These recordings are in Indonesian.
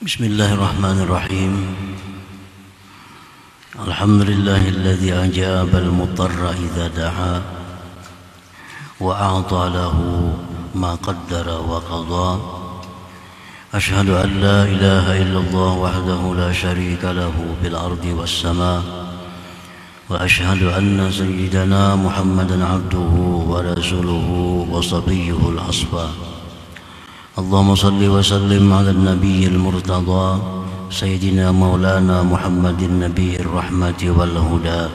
Bismillahirrahmanirrahim. Alhamdulillahilladzi ajaba al-mutarra idza da'a wa a'ta lahu ma qaddara wa qada. Ashhadu an la ilaha illallah wahdahu la syarika lahu fil ardi was sama. Wa ashhadu anna sayyidana Muhammadan abduhu wa rasuluhu wa sabiyyuhul asfa. Allahumma salli wa sallim ala nabiyil murtada Sayyidina maulana Muhammadin nabiyir rahmati wal huda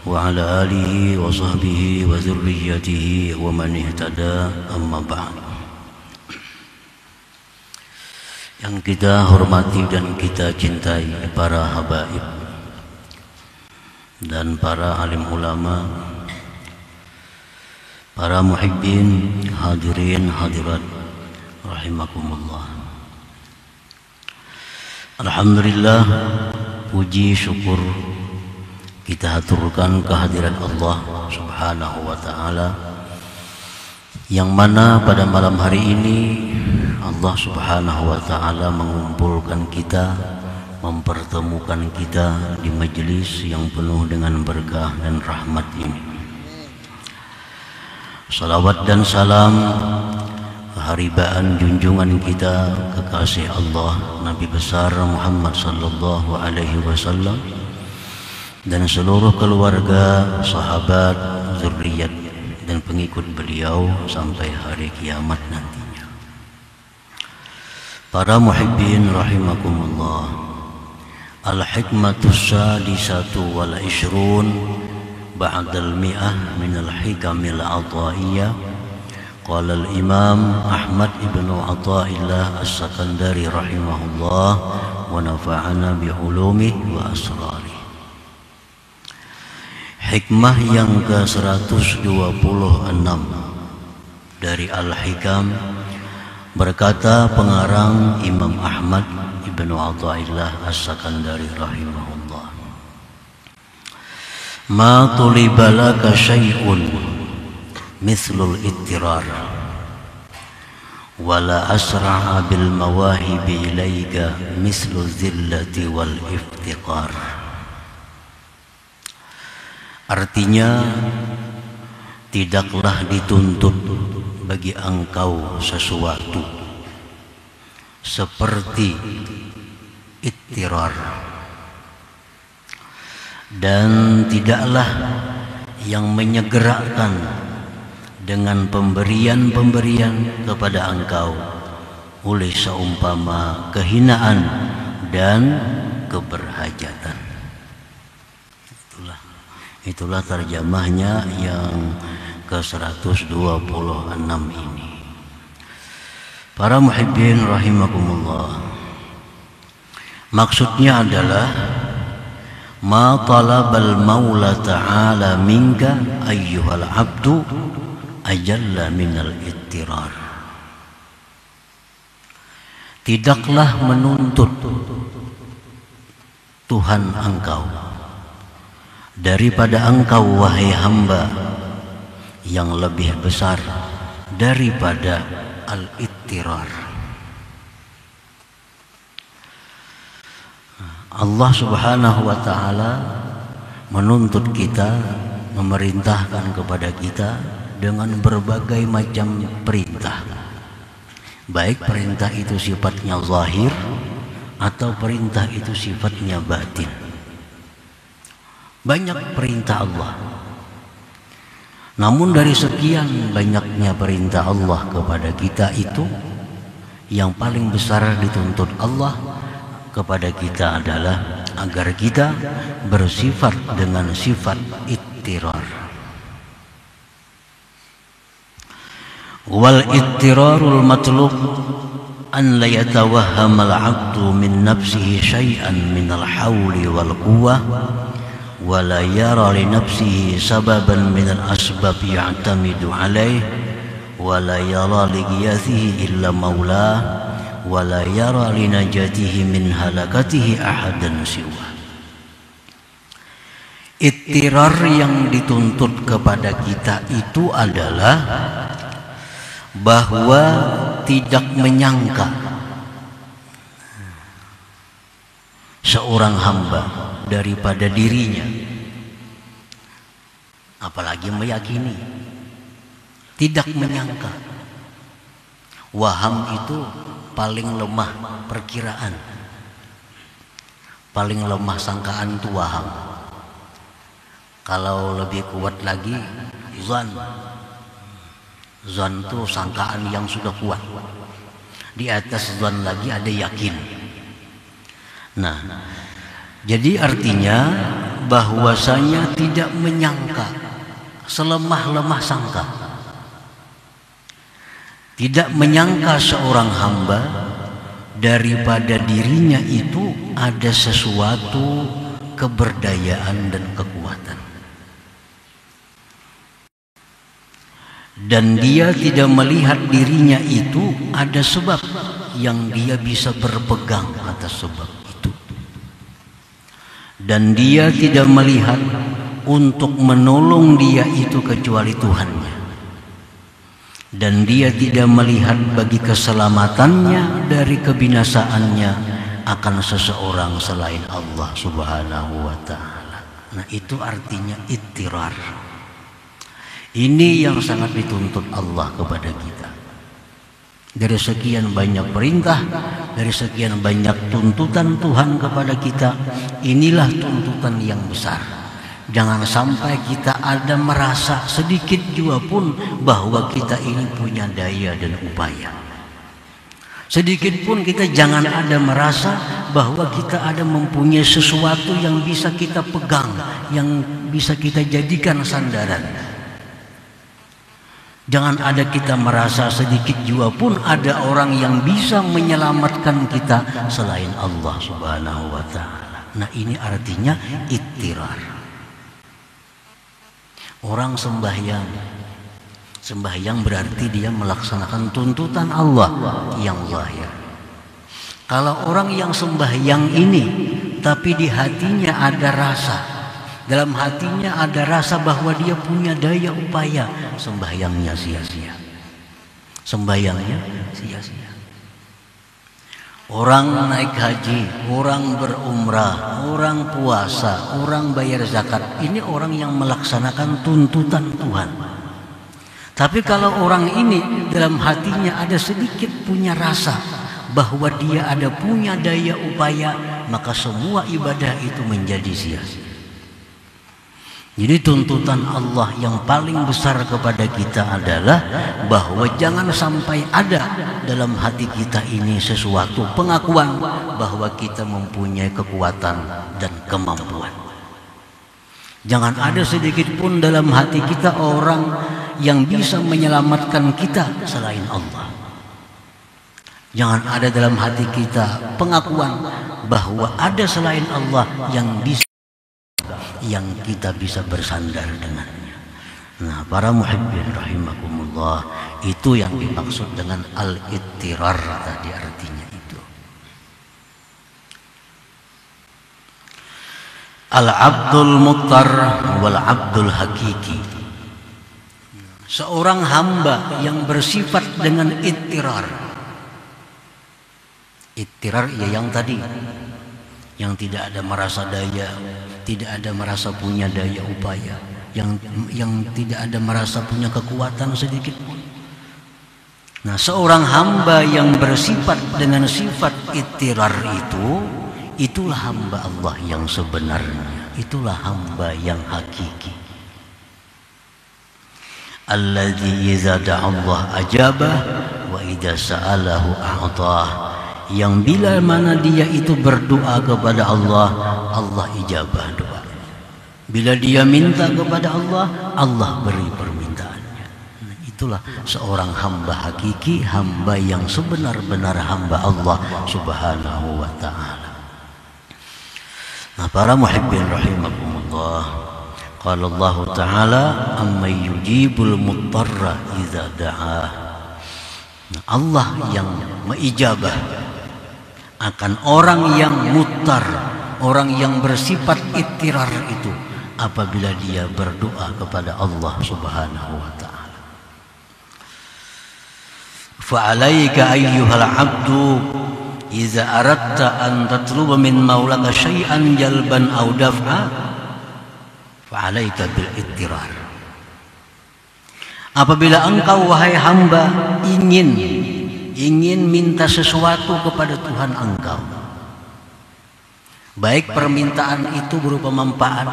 wa ala alihi wa sahbihi wa zurriyatihi wa man ihtada amma ba'd. Yang kita hormati dan kita cintai para habaib dan para alim ulama, para muhibbin, hadirin hadirat rahimakumullah. Alhamdulillah, puji syukur kita haturkan kehadiran Allah Subhanahu wa ta'ala, yang mana pada malam hari ini Allah Subhanahu wa ta'ala mengumpulkan kita, mempertemukan kita di majelis yang penuh dengan berkah dan rahmat ini. Salawat dan salam keharibaan junjungan kita kekasih Allah Nabi besar Muhammad sallallahu alaihi wasallam dan seluruh keluarga, sahabat, zuriat dan pengikut beliau sampai hari kiamat nantinya. Para muhibbin rahimakumullah. Al-hikmatus sadisatu wal ishrun ba'dal mi'ah minal hikamil ataiyah. Qala al-imam Ahmad ibn Athaillah as-Sakandari rahimahullah wa nafa'ana bi ulumi wa asrari. Hikmah yang ke-126 dari Al-Hikam, berkata pengarang Imam Ahmad ibn Athaillah as-Sakandari rahimahullah, ma tuliba laka syai'un mithlul ittirar wala asra'a bil mawahibi ilaika mithlu zillati wal iftiqar. Artinya, tidaklah dituntut bagi engkau sesuatu seperti ittirar, dan tidaklah yang menyegerakan dengan pemberian-pemberian kepada engkau oleh seumpama kehinaan dan keberhajatan. Itulah terjemahnya yang ke-126 ini. Para muhibbin rahimakumullah, maksudnya adalah ma talabal maula ta'ala minka ayyuhal abdu ajalla minal ittirar. Tidaklah menuntut Tuhan engkau daripada engkau wahai hamba yang lebih besar daripada al-ittirar. Allah Subhanahu wa ta'ala menuntut kita, memerintahkan kepada kita dengan berbagai macam perintah, baik perintah itu sifatnya zahir atau perintah itu sifatnya batin. Banyak perintah Allah, namun dari sekian banyaknya perintah Allah kepada kita itu, yang paling besar dituntut Allah kepada kita adalah agar kita bersifat dengan sifat ittirar. Wal ittirarul matlub an la yatawahhama al-'abdu min nafsihi syai'an min al-hawli wal quwwah wa la yara li nafsihi sababan min al-asbab ya'tamidu 'alayhi wa la yara li ghiyathihi illa maulah wa la yara li najatihi min halakatihi ahadan siwa. Ittirar yang dituntut kepada kita itu adalah bahwa tidak menyangka seorang hamba daripada dirinya, apalagi meyakini, tidak menyangka. Waham itu paling lemah perkiraan, paling lemah sangkaan itu waham. Kalau lebih kuat lagi zan. Zan itu sangkaan yang sudah kuat. Di atas zan lagi ada yakin. Nah, jadi artinya bahwasanya tidak menyangka, selemah-lemah sangka. Tidak menyangka seorang hamba daripada dirinya itu ada sesuatu keberdayaan dan kekuatan. Dan dia tidak melihat dirinya itu ada sebab yang dia bisa berpegang atas sebab itu. Dan dia tidak melihat untuk menolong dia itu kecuali Tuhannya. Dan dia tidak melihat bagi keselamatannya dari kebinasaannya akan seseorang selain Allah Subhanahu wa ta'ala. Nah, itu artinya ittirar. Ini yang sangat dituntut Allah kepada kita. Dari sekian banyak perintah, dari sekian banyak tuntutan Tuhan kepada kita, inilah tuntutan yang besar. Jangan sampai kita ada merasa sedikit juga pun bahwa kita ini punya daya dan upaya. Sedikit pun kita jangan ada merasa bahwa kita ada mempunyai sesuatu yang bisa kita pegang, yang bisa kita jadikan sandaran. Jangan ada kita merasa sedikit juga pun ada orang yang bisa menyelamatkan kita selain Allah Subhanahu wa ta'ala. Nah, ini artinya ittirar. Orang sembahyang berarti dia melaksanakan tuntutan Allah yang zahir. Kalau orang yang sembahyang ini tapi di hatinya ada rasa, dalam hatinya ada rasa bahwa dia punya daya upaya, sembahyangnya sia-sia. Sembahyangnya sia-sia. Orang naik haji, orang berumrah, orang puasa, orang bayar zakat, ini orang yang melaksanakan tuntutan Tuhan. Tapi kalau orang ini dalam hatinya ada sedikit punya rasa bahwa dia ada punya daya upaya, maka semua ibadah itu menjadi sia-sia. Jadi tuntutan Allah yang paling besar kepada kita adalah bahwa jangan sampai ada dalam hati kita ini sesuatu pengakuan bahwa kita mempunyai kekuatan dan kemampuan. Jangan ada sedikit pun dalam hati kita orang yang bisa menyelamatkan kita selain Allah. Jangan ada dalam hati kita pengakuan bahwa ada selain Allah yang kita bisa bersandar dengannya. Nah, para muhibbin rahimakumullah, itu yang dimaksud dengan al-ittirar tadi, artinya itu. Al-abdul muttar wal abdul hakiki. Seorang hamba yang bersifat dengan ittirar. Ittirar ya yang tadi, yang tidak ada merasa daya, tidak ada merasa punya daya upaya, yang tidak ada merasa punya kekuatan sedikit pun. Nah, seorang hamba yang bersifat dengan sifat ittirar itu, itulah hamba Allah yang sebenarnya, itulah hamba yang hakiki. Alladzi idza da'a Allah ajabah wa idza sa'alahu a'tah. Yang bila mana dia itu berdoa kepada Allah, Allah ijabah doa. Bila dia minta kepada Allah, Allah beri permintaannya. Nah, itulah seorang hamba hakiki, hamba yang sebenar-benar hamba Allah Subhanahu wa ta'ala. Nah, para muhibbin rahimakumullah, qala Allah ta'ala amma yujibul muttarra idza da'ah. Nah, Allah yang mengijabah akan orang yang mutar, orang yang bersifat ittirar itu apabila dia berdoa kepada Allah Subhanahu wa ta'ala. Fa'alaika ayyuhal abdu "Idza aradta an tatluba min maulaka syai'an jalban aw daf'a fa 'alaika bil ittirar." Apabila engkau wahai hamba ingin minta sesuatu kepada Tuhan engkau, baik permintaan itu berupa manfaat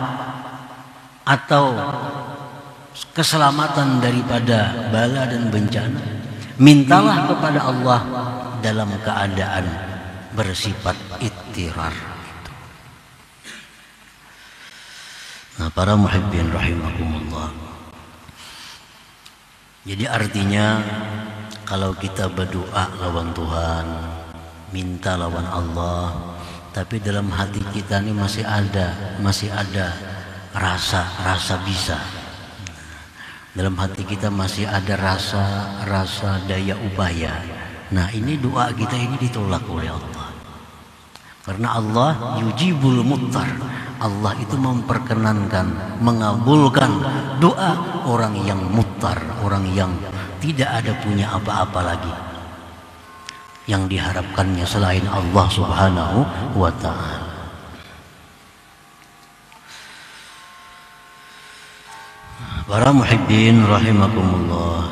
atau keselamatan daripada bala dan bencana, mintalah kepada Allah dalam keadaan bersifat ittirar. Nah, para muhibbin rahimakumullah. Jadi artinya kalau kita berdoa lawan Tuhan, minta lawan Allah, tapi dalam hati kita ini masih ada rasa bisa. Dalam hati kita masih ada rasa daya upaya. Nah, ini doa kita ini ditolak oleh Allah. Karena Allah yujibul muttar. Allah itu memperkenankan, mengabulkan doa orang yang muttar, orang yang tidak ada punya apa-apa lagi yang diharapkannya selain Allah Subhanahu wa ta'ala. Para muhibbin rahimakumullah,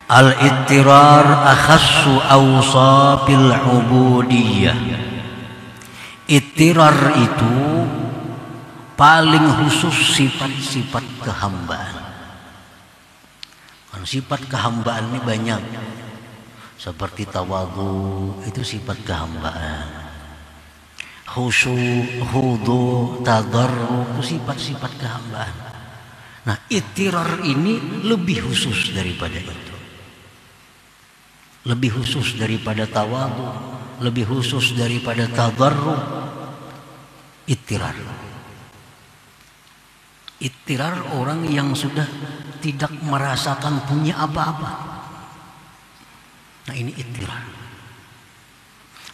al-ittirar akhassu awsafil ubudiyah. Ittirar itu paling khusus sifat-sifat kehambaan. Sifat kehambaan ini banyak. Seperti tawadhu, itu sifat kehambaan. Khusyu', khudu', tadarru', itu sifat-sifat kehambaan. Nah, ittirar ini lebih khusus daripada itu. Lebih khusus daripada tawadhu, lebih khusus daripada tadarru'. Ittirar. Ittirar orang yang sudah tidak merasakan punya apa-apa. Nah, ini ittirar.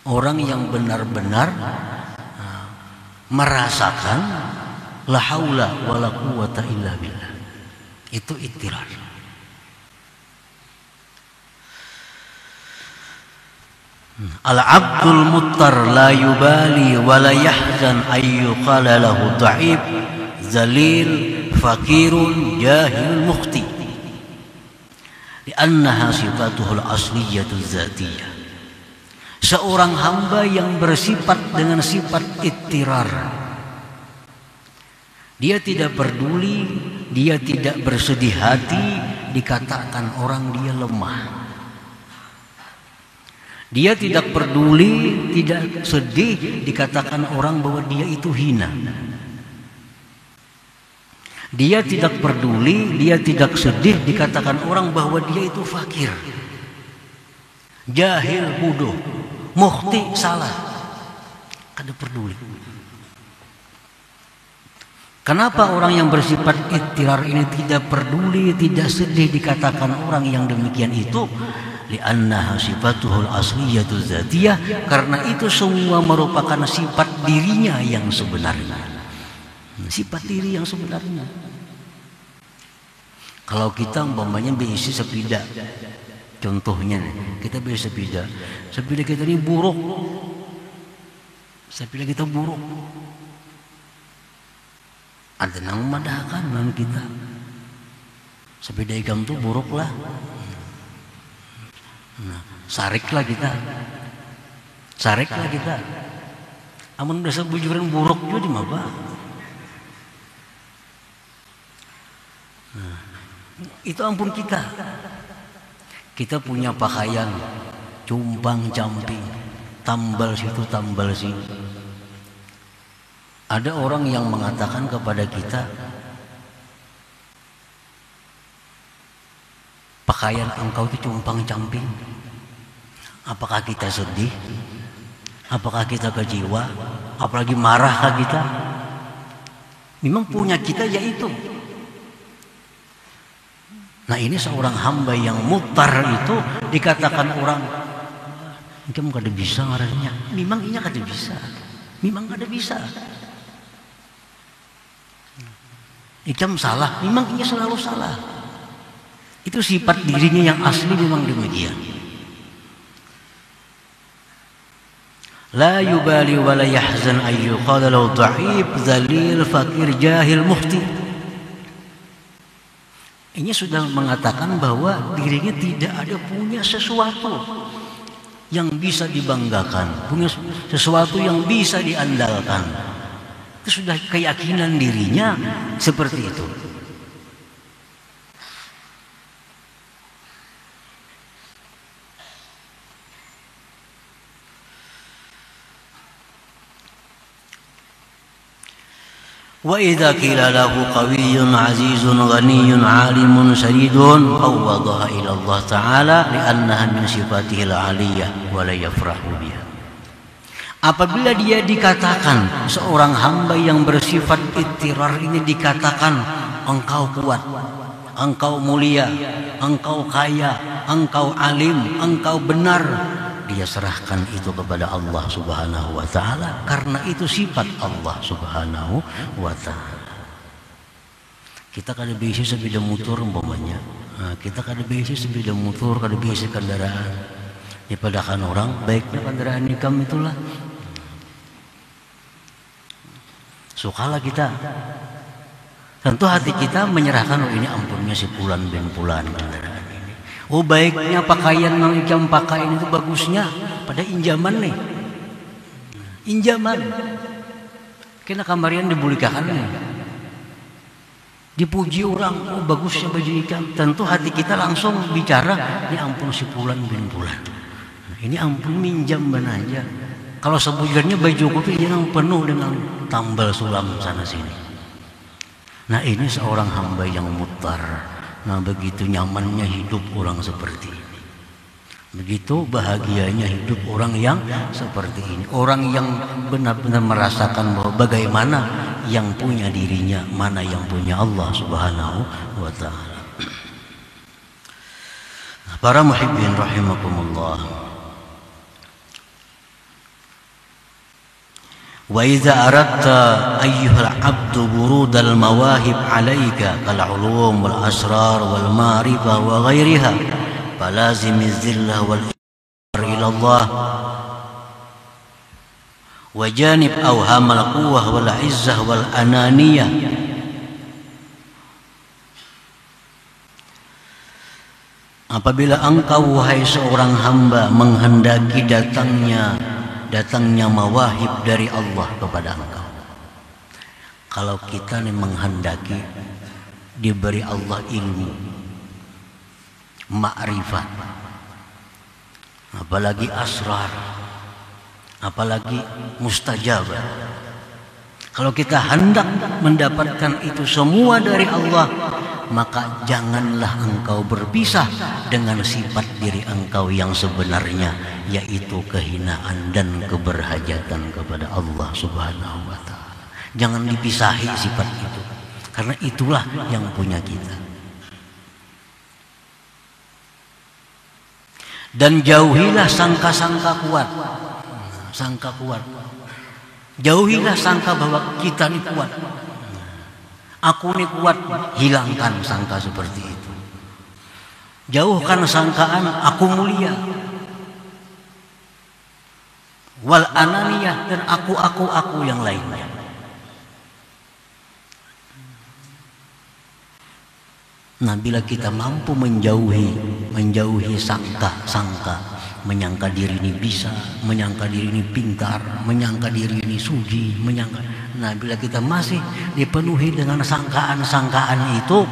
Orang yang benar-benar merasakan la haula wala quwata illa billah. Itu ittirar. Al-abdul muttar la yubali wa la yahzan ayyuqala lahu dha'if zalil fakirun jahil mukhti li'annaha sifatuhul asliyatu dzatiyah. Seorang hamba yang bersifat dengan sifat ittirar, dia tidak peduli, dia tidak bersedih hati dikatakan orang dia lemah. Dia tidak peduli, tidak sedih dikatakan orang bahwa dia itu hina. Dia tidak peduli, dia tidak sedih dikatakan orang bahwa dia itu fakir, jahil, bodoh, mukhti, salah. Kada peduli. Kenapa orang yang bersifat ittirar ini tidak peduli, tidak sedih dikatakan orang yang demikian itu? Li'annaha sifatuhul asliyatu dzatiyah, karena itu semua merupakan sifat dirinya yang sebenarnya. Sifat diri yang sebenarnya. Kalau kita umpamanya berisi sepeda, contohnya kita beli sepeda kita ini buruk, sepeda kita buruk, ada yang memadahkan dengan kita. Sepeda ikam tuh buruk lah. Nah, sariklah kita. Amun udah sebujuran buruk juga di maba. Nah, itu ampun kita. Kita punya pakaian cumpang camping, tambal situ tambal sini. Ada orang yang mengatakan kepada kita, pakaian engkau itu cumpang camping. Apakah kita sedih? Apakah kita kecewa? Apalagi marahkah kita? Memang punya kita yaitu. Nah, ini seorang hamba yang mutar itu dikatakan orang, kamu kada bisa ngaranya. Memang inya kada bisa. Memang kada bisa. Ikam salah. Memang inya selalu salah. Itu sifat dirinya yang asli memang demikian. La yubali wa la yahzan ayyu qala lahu dha'if, dzalil, fakir, jahil, muhti. Ini sudah mengatakan bahwa dirinya tidak ada punya sesuatu yang bisa dibanggakan, punya sesuatu yang bisa diandalkan. Itu sudah keyakinan dirinya seperti itu. Wa idza qila lahu qawiyyun 'azizun ghaniyyun 'alimun syadidun fawwadaha ila Allah Ta'ala li'annaha min sifatihi al-'aliyyah wa la yafrahu biha. Apabila dia dikatakan seorang hamba yang bersifat ittirar ini dikatakan engkau kuat, engkau mulia, engkau kaya, engkau alim, engkau benar, dia serahkan itu kepada Allah Subhanahu wa Ta'ala karena itu sifat Allah Subhanahu wa Ta'ala. Kita kada bisa sepeda motor umpamanya, kita kada bisa sepeda motor, kada bisa kendaraan. Dipadakan orang baiknya kendaraan nikam itulah. Sukalah kita. Tentu hati kita menyerahkan, oh ini ampunnya si Fulan bin Fulan kendaraan ini. Oh baiknya pakaian yang ikam pakai itu bagusnya pada injaman nih. Injaman. Kena kamarian dibulikakan nih. Dipuji orang, oh bagusnya baju ikam. Tentu hati kita langsung bicara, ini ampun si Fulan bin Fulan. Ini ampun minjam benar aja. Kalau sebujurnya baju kopi yang penuh dengan tambal sulam sana sini. Nah ini seorang hamba yang mutar. Nah begitu nyamannya hidup orang seperti ini. Begitu bahagianya hidup orang yang seperti ini. Orang yang benar-benar merasakan bahwa bagaimana yang punya dirinya, mana yang punya Allah Subhanahu wa Ta'ala. Para muhibbin rahimakumullah. Wa idza aradta ayyuhal 'abdu burudal mawahib 'alaika kal 'ulum wal asrar wal ma'rifah wa ghairiha falazimiz zillah wal iqrar ila Allah wa janib awhamal quwwah wal 'izzah wal ananiyah. Apabila engkau wahai seorang hamba menghendaki datangnya mawahib dari Allah kepada engkau. Kalau kita nih menghendaki diberi Allah ilmu, ma'rifat, apalagi asrar, apalagi mustajabah. Kalau kita hendak mendapatkan itu semua dari Allah, maka janganlah engkau berpisah dengan sifat diri engkau yang sebenarnya, yaitu kehinaan dan keberhajatan kepada Allah Subhanahu wa Ta'ala. Jangan dipisahi sifat itu, karena itulah yang punya kita. Dan jauhilah sangka-sangka kuat. Sangka kuat. Jauhilah sangka bahwa kita ini kuat. Aku ini kuat, hilangkan sangka seperti itu. Jauhkan sangkaan aku mulia. Wal ananiyah, dan aku yang lainnya. Nah, bila kita mampu menjauhi sangka, menyangka diri ini bisa, menyangka diri ini pintar, menyangka diri ini suci, nah bila kita masih dipenuhi dengan sangkaan-sangkaan itu,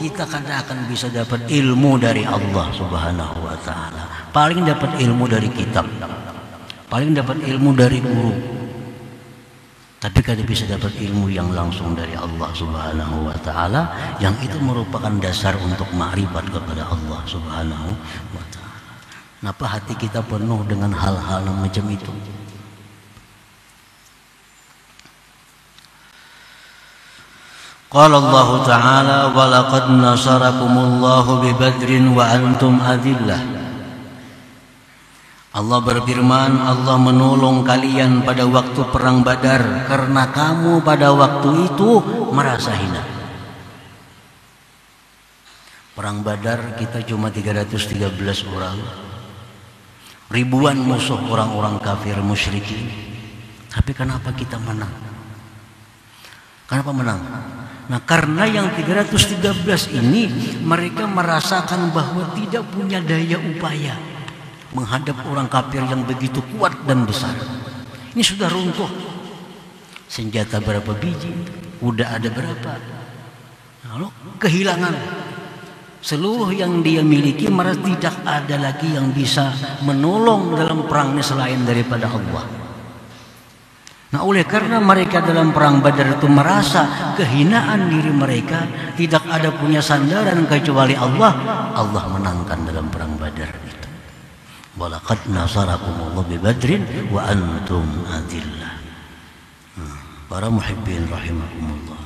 kita akan bisa dapat ilmu dari Allah Subhanahu wa Ta'ala. Paling dapat ilmu dari kitab, paling dapat ilmu dari guru, tapi kada bisa dapat ilmu yang langsung dari Allah Subhanahu wa Ta'ala, yang itu merupakan dasar untuk ma'rifat kepada Allah Subhanahu wa Ta'ala. Kenapa hati kita penuh dengan hal-hal macam itu? Qala Allah Ta'ala wa laqad nasarakumullahu bi Badrin wa antum adillah. Allah berfirman, Allah menolong kalian pada waktu perang Badar karena kamu pada waktu itu merasa hina. Perang Badar kita cuma 313 orang. ribuan musuh orang-orang kafir musyrikin. Tapi kenapa kita menang? Kenapa menang? Nah, karena yang 313 ini mereka merasakan bahwa tidak punya daya upaya menghadap orang kafir yang begitu kuat dan besar. Ini sudah runtuh. Senjata berapa biji? Udah ada berapa? Lalu kehilangan seluruh yang dia miliki, merasa tidak ada lagi yang bisa menolong dalam perangnya selain daripada Allah. Nah, oleh karena mereka dalam perang Badar itu merasa kehinaan diri mereka, tidak ada punya sandaran kecuali Allah. Allah menangkan dalam perang Badar itu. Walaqad nasarakumullahu bi Badrin wa antum adillah. Para muhibbin rahimakumullah.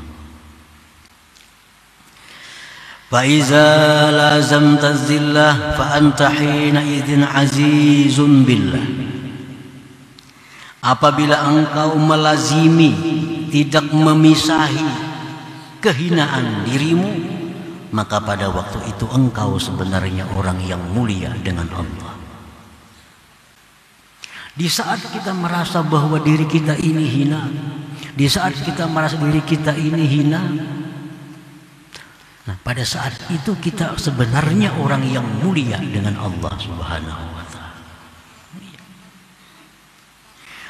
Fa iza lazamta zillah fa anta hina idzin azizun billah. Apabila engkau melazimi, tidak memisahi kehinaan dirimu, maka pada waktu itu engkau sebenarnya orang yang mulia dengan Allah. Di saat kita merasa bahwa diri kita ini hina, di saat kita merasa diri kita ini hina, nah pada saat itu kita sebenarnya orang yang mulia dengan Allah Subhanahu wa ta'ala.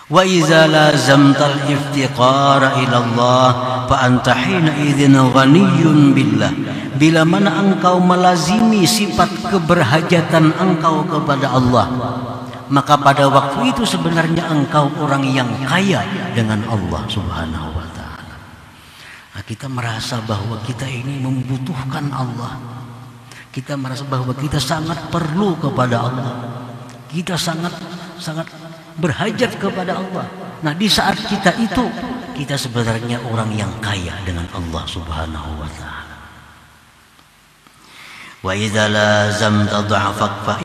Wa iza lazamtal iftiqara ila Allah fa anta hina idzin ghaniyyun billah. Bila mana engkau melazimi sifat keberhajatan engkau kepada Allah, maka pada waktu itu sebenarnya engkau orang yang kaya dengan Allah Subhanahu wa ta'ala. Nah, kita merasa bahwa kita ini membutuhkan Allah. Kita merasa bahwa kita sangat perlu kepada Allah. Kita sangat berhajat kepada Allah. Nah, di saat kita itu, kita sebenarnya orang yang kaya dengan Allah Subhanahu wa ta'ala. Wa idza lazamta dha'fak fa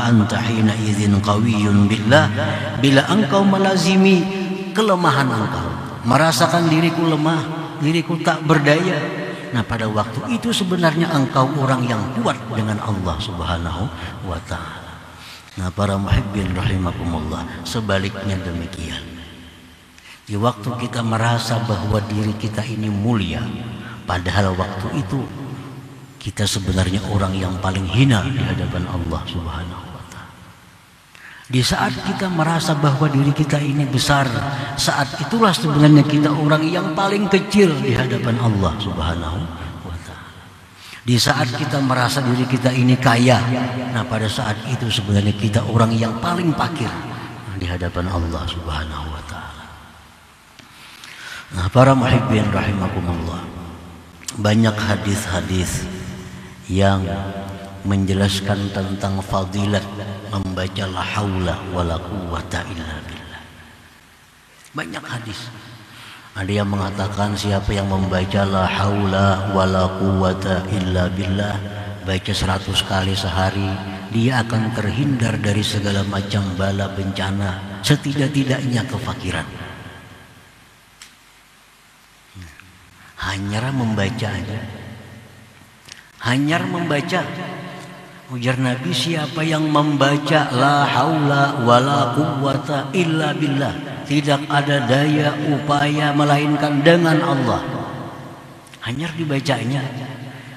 anta hina idzin qawiyyun billah. Bila engkau melazimi kelemahan engkau, merasakan diriku lemah, diriku tak berdaya, nah pada waktu itu sebenarnya engkau orang yang kuat dengan Allah Subhanahu wa ta'ala. Nah, para muhibbin rahimakumullah, sebaliknya demikian. Di waktu kita merasa bahwa diri kita ini mulia, padahal waktu itu kita sebenarnya orang yang paling hina di hadapan Allah Subhanahu wa ta'ala. Di saat kita merasa bahwa diri kita ini besar, saat itulah sebenarnya kita orang yang paling kecil di hadapan Allah Subhanahu wa ta'ala. Di saat kita merasa diri kita ini kaya, nah pada saat itu sebenarnya kita orang yang paling fakir di hadapan Allah Subhanahu wa ta'ala. Nah, para muhibbin rahimakumullah, banyak hadis-hadis yang menjelaskan tentang fadilat membaca la haula wala quwwata illa billah. Banyak hadis. Ada yang mengatakan siapa yang membaca la haula wala quwwata illa billah, baca 100 kali sehari, dia akan terhindar dari segala macam bala bencana, setidak-tidaknya kefakiran. Hanya membaca aja. Hanya membaca. Ujar Nabi, siapa yang membaca la haula wala quwwata illa billah, tidak ada daya upaya melainkan dengan Allah, hanya dibacanya,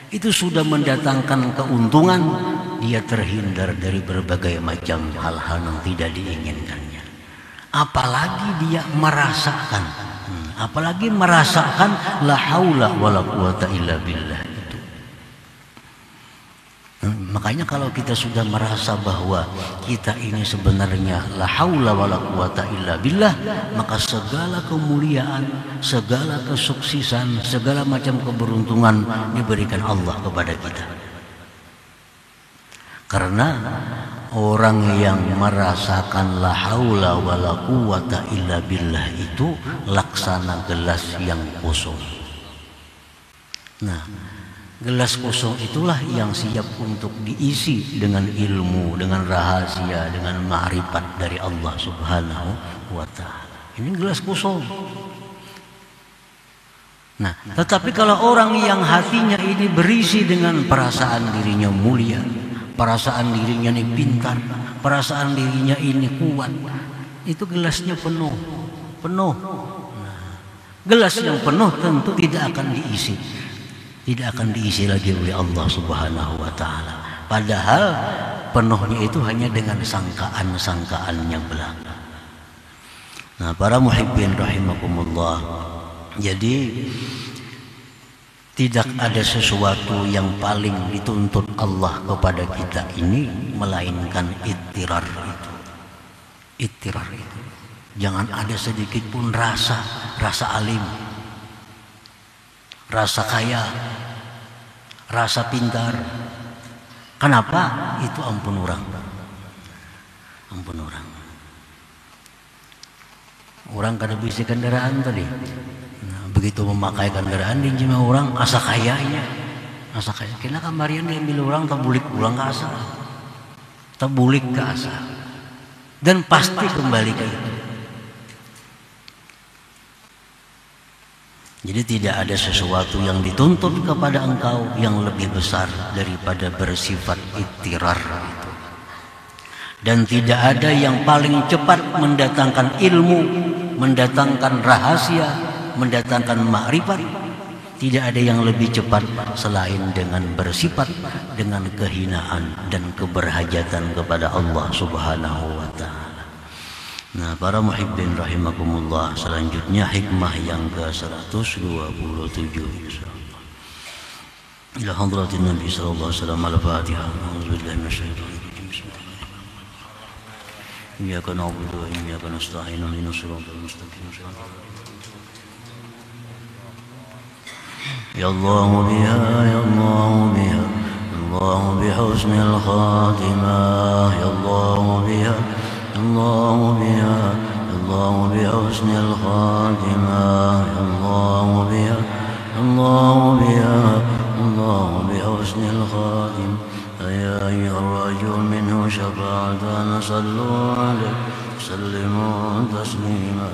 itu sudah mendatangkan keuntungan. Dia terhindar dari berbagai macam hal-hal yang tidak diinginkannya. Apalagi dia merasakan, la haula wala quwwata illa billah itu. Makanya kalau kita sudah merasa bahwa kita ini sebenarnya la haula wala quwwata illa billah, maka segala kemuliaan, segala kesuksesan, segala macam keberuntungan diberikan Allah kepada kita. Karena orang yang merasakan la haula wala quwwata illa billah itu laksana gelas yang kosong. Nah, gelas kosong itulah yang siap untuk diisi dengan ilmu, dengan rahasia, dengan ma'rifat dari Allah Subhanahu wa ta'ala. Ini gelas kosong. Nah, tetapi kalau orang yang hatinya ini berisi dengan perasaan dirinya mulia, perasaan dirinya ini pintar, perasaan dirinya ini kuat. Itu gelasnya penuh. Nah, gelas yang penuh tentu tidak akan diisi lagi oleh Allah Subhanahu wa taala. Padahal penuhnya itu hanya dengan sangkaan-sangkaannya belaka. Nah, para muhibbin rahimakumullah. Jadi tidak ada sesuatu yang paling dituntut Allah kepada kita ini melainkan ittirar itu. Ittirar itu. Jangan ada sedikit pun rasa alim, rasa kaya, rasa pintar. Kenapa? Itu ampun orang. Orang kada bisa kendaraan tadi. Begitu memakai kendaraan di jema orang asa kayanya, kena kamarian diambil orang tabulik pulang ke asa, tabulik ke asa, dan pasti kembali ke itu. Jadi tidak ada sesuatu yang dituntut kepada engkau yang lebih besar daripada bersifat ittirar itu. Dan tidak ada yang paling cepat mendatangkan ilmu, mendatangkan rahasia, mendatangkan makrifat. Tidak ada yang lebih cepat selain dengan bersifat dengan kehinaan dan keberhajatan kepada Allah Subhanahu wa taala. Nah, para muhibbin rahimakumullah, selanjutnya hikmah yang ke-127 insyaallah. Ila hadratin Nabi sallallahu alaihi wasallam al-Fatihah. A'udzubillahi minasyaitonir rajim. Bismillahirrahmanirrahim. Iyyaka na'budu wa iyyaka nasta'in. Ihdinas siratal mustaqim. Ya Allah biha, ya Allah biha, Allah bihusnil khatimah. Ya Allah biha, Allah biha, Allah bihusnil khatimah. Ya Allah biha, Allah biha, Allah bihusnil khatimah. Ya ayyuhar rajul minhu syafa'atan sallu alaihi sallimu taslima.